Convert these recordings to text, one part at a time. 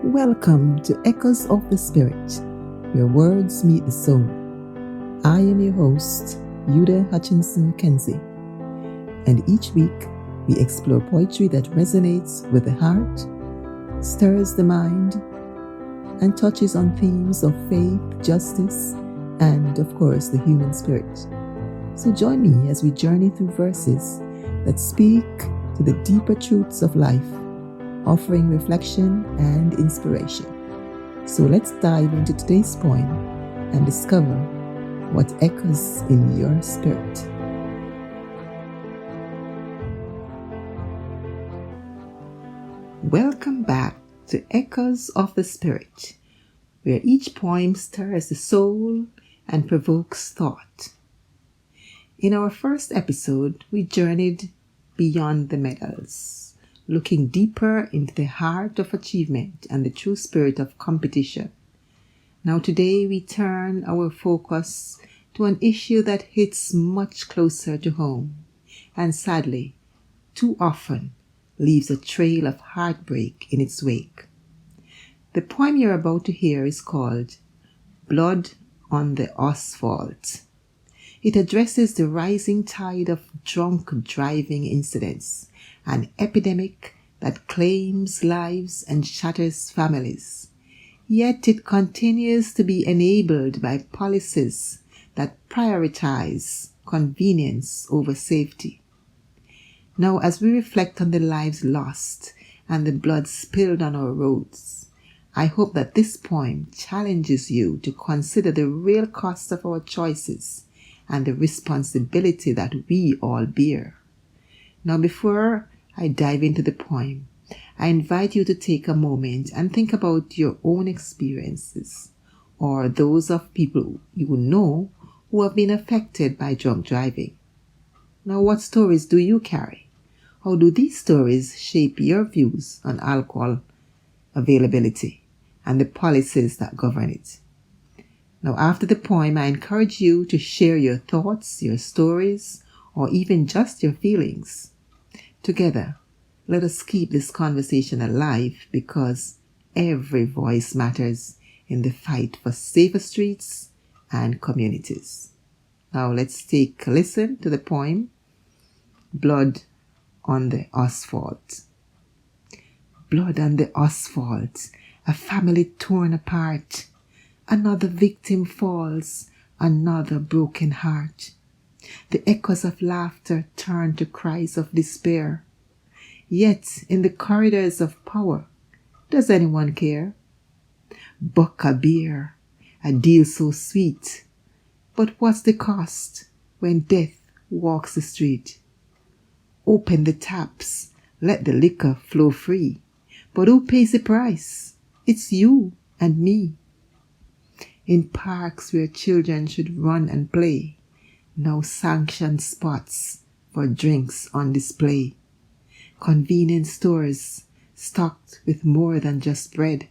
Welcome to Echoes of the Spirit, where words meet the soul. I am your host, Yuda Hutchinson Kenzie, and each week we explore poetry that resonates with the heart, stirs the mind, and touches on themes of faith, justice, and of course the human spirit. So join me as we journey through verses that speak to the deeper truths of life, offering reflection and inspiration. So let's dive into today's poem and discover what echoes in your spirit. Welcome back to Echoes of the Spirit, where each poem stirs the soul and provokes thought. In our first episode, we journeyed beyond the medals, looking deeper into the heart of achievement and the true spirit of competition. Now today we turn our focus to an issue that hits much closer to home and sadly, too often, leaves a trail of heartbreak in its wake. The poem you're about to hear is called Blood on the Asphalt. It addresses the rising tide of drunk driving incidents, an epidemic that claims lives and shatters families. Yet it continues to be enabled by policies that prioritize convenience over safety. Now, as we reflect on the lives lost and the blood spilled on our roads, I hope that this poem challenges you to consider the real cost of our choices and the responsibility that we all bear. Now, before I dive into the poem, I invite you to take a moment and think about your own experiences or those of people you know who have been affected by drunk driving. Now, what stories do you carry? How do these stories shape your views on alcohol availability and the policies that govern it? Now, after the poem, I encourage you to share your thoughts, your stories, or even just your feelings. Together, let us keep this conversation alive because every voice matters in the fight for safer streets and communities. Now, let's take a listen to the poem, Blood on the Asphalt. Blood on the asphalt, a family torn apart. Another victim falls, another broken heart. The echoes of laughter turn to cries of despair. Yet, in the corridors of power, does anyone care? Buck a beer, a deal so sweet. But what's the cost when death walks the street? Open the taps, let the liquor flow free. But who pays the price? It's you and me. In parks where children should run and play, now sanctioned spots for drinks on display. Convenience stores stocked with more than just bread.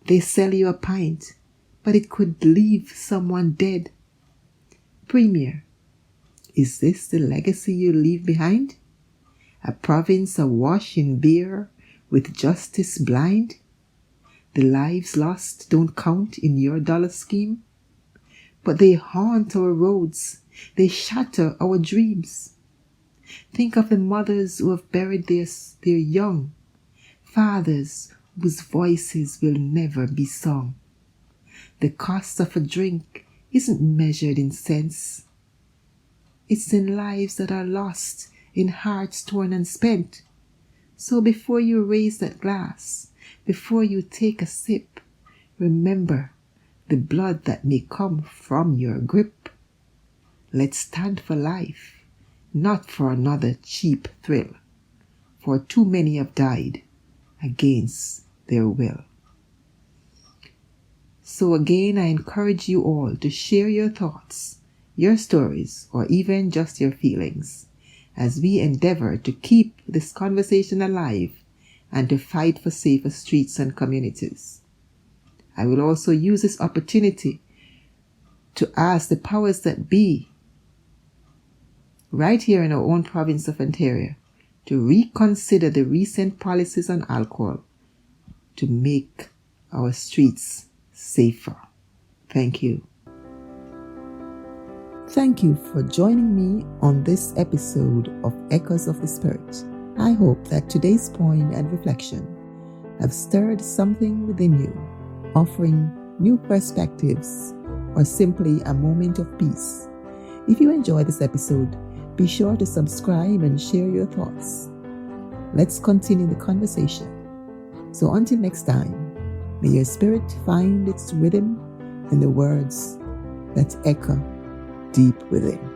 They sell you a pint, but it could leave someone dead. Premier, is this the legacy you leave behind? A province awash in beer with justice blind? The lives lost don't count in your dollar scheme? But they haunt our roads. They shatter our dreams. Think of the mothers who have buried their young, fathers whose voices will never be sung. The cost of a drink isn't measured in cents. It's in lives that are lost, in hearts torn and spent. So before you raise that glass, before you take a sip, remember the blood that may come from your grip. Let's stand for life, not for another cheap thrill, for too many have died against their will. So again, I encourage you all to share your thoughts, your stories, or even just your feelings, as we endeavor to keep this conversation alive and to fight for safer streets and communities. I will also use this opportunity to ask the powers that be right here in our own province of Ontario to reconsider the recent policies on alcohol to make our streets safer. Thank you. Thank you for joining me on this episode of Echoes of the Spirit. I hope that today's poem and reflection have stirred something within you, offering new perspectives or simply a moment of peace. If you enjoyed this episode, be sure to subscribe and share your thoughts. Let's continue the conversation. So until next time, may your spirit find its rhythm in the words that echo deep within.